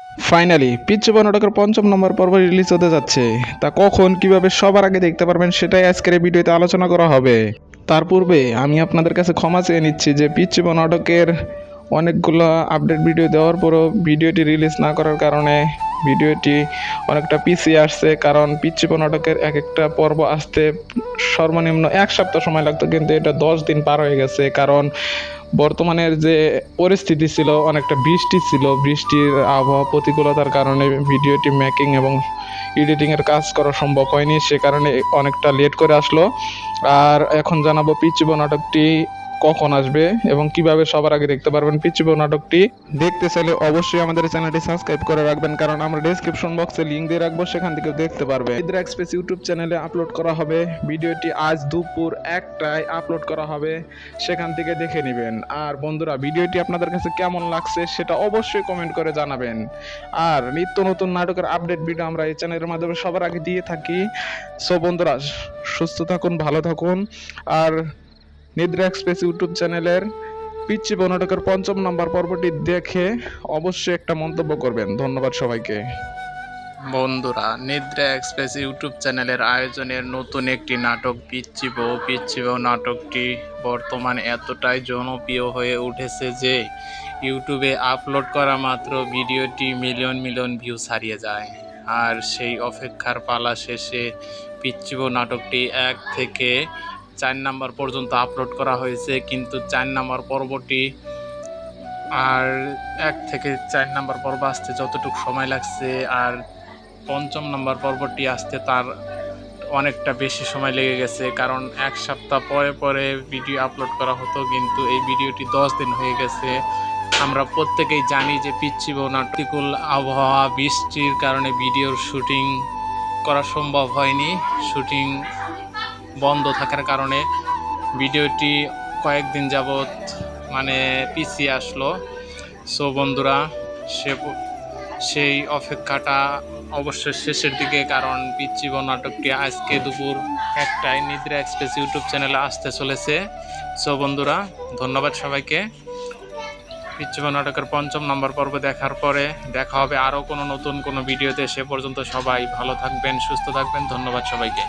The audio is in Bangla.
ফাইনালি পিচ্চি নাটকের পঞ্চম নম্বর পর্ব রিলিজ হতে যাচ্ছে। তা কখন কিভাবে সবার আগে দেখতে পারবেন সেটাই আজকের এই ভিডিওতে আলোচনা করা হবে। তার পূর্বে আমি আপনাদের কাছে ক্ষমা চেয়ে নিচ্ছি যে পিচ্চি নাটকের অনেকগুলো আপডেট ভিডিও দেওয়ার পরও ভিডিওটি রিলিজ না করার কারণে ভিডিওটি অনেকটা পিছিয়ে আসছে। কারণ পিচ্চি নাটকের এক একটা পর্ব আসতে সর্বনিম্ন এক সপ্তাহ সময় লাগতো, কিন্তু এটা 10 দিন পার হয়ে গেছে। কারণ বর্তমানের যে পরিস্থিতি ছিল, অনেকটা বৃষ্টি ছিল, বৃষ্টির আবহাওয়া প্রতিকূলতার কারণে ভিডিওটি মেকিং এবং এডিটিংয়ের কাজ করা সম্ভব হয়নি, সে কারণে অনেকটা লেট করে আসলো। আর এখন জানাবো পিচ্চি নাটকটি কখন আসবে এবং কিভাবে সবার আগে দেখতে পারবেন। পিচ্চি নাটকটি দেখতে চাইলে অবশ্যই আমাদের চ্যানেলটি সাবস্ক্রাইব করে রাখবেন, কারণ আমরা ডেসক্রিপশন বক্সে লিঙ্ক দিয়ে রাখবো, সেখান থেকে দেখতে পারবে। নিদ্রা এক্সপ্রেস ইউটিউব চ্যানেলে আপলোড করা হবে ভিডিওটি, আজ দুপুর 1টায় আপলোড করা হবে, সেখান থেকে দেখে নেবেন। আর বন্ধুরা, ভিডিওটি আপনাদের কাছে কেমন লাগছে সেটা অবশ্যই কমেন্ট করে জানাবেন। আর নিত্য নতুন নাটকের আপডেট ভিডিও আমরা এই চ্যানেলের মাধ্যমে সবার আগে দিয়ে থাকি। সো বন্ধুরা, সুস্থ থাকুন, ভালো থাকুন। আর নিদ্রা এক্সপ্রেস ইউটিউব চ্যানেলের পিচ্চি নাটকের পঞ্চম নম্বর পর্বটি দেখে অবশ্যই একটা মন্তব্য করবেন। ধন্যবাদ সবাইকে। বন্ধুরা, নিদ্রা এক্সপ্রেস ইউটিউব চ্যানেলের আয়োজনের নতুন একটি নাটক পিচ্চি বউ নাটকটি বর্তমানে এতটাই জনপ্রিয় হয়ে উঠেছে যে ইউটিউবে আপলোড করা মাত্র ভিডিওটি মিলিয়ন মিলিয়ন ভিউজ হারিয়ে যায়। আর সেই অপেক্ষার পালা শেষে পিচ্চি বউ নাটকটি 1 থেকে 4 নম্বর পর্যন্ত আপলোড করা হয়েছে, কিন্তু 4 নম্বর পর্বটি আর 1 থেকে 4 নম্বর পর্ব আসতে যতটুকু সময় লাগছে, আর পঞ্চম নম্বর পর্বটি আসতে তার অনেকটা বেশি সময় লেগে গেছে। কারণ 1 সপ্তাহ পরে পরে ভিডিও আপলোড করা হতো, কিন্তু এই ভিডিওটি 10 দিন হয়ে গেছে। আমরা প্রত্যেকেই জানি যে পিচ্চি বউ নাটকুল আবহাওয়া বৃষ্টির কারণে ভিডিওর শুটিং করা সম্ভব হয়নি। শুটিং বন্ধ থাকার কারণে ভিডিওটি কয়েকদিন যাবৎ পিছিয়ে আসলো। সো বন্ধুরা, সেই অপেক্ষাটা অবশ্যই শেষের দিকে, কারণ পিচ্চি বউ নাটকটি আজকে দুপুর 1টায় নিদ্রা এক্সপ্রেস ইউটিউব চ্যানেলে আসতে চলেছে। সো বন্ধুরা, ধন্যবাদ সবাইকে। পিচ্চি বউ নাটকের পঞ্চম নম্বর পর্ব দেখার পরে দেখা হবে আরও কোনো নতুন কোনো ভিডিওতে। সে পর্যন্ত সবাই ভালো থাকবেন, সুস্থ থাকবেন। ধন্যবাদ সবাইকে।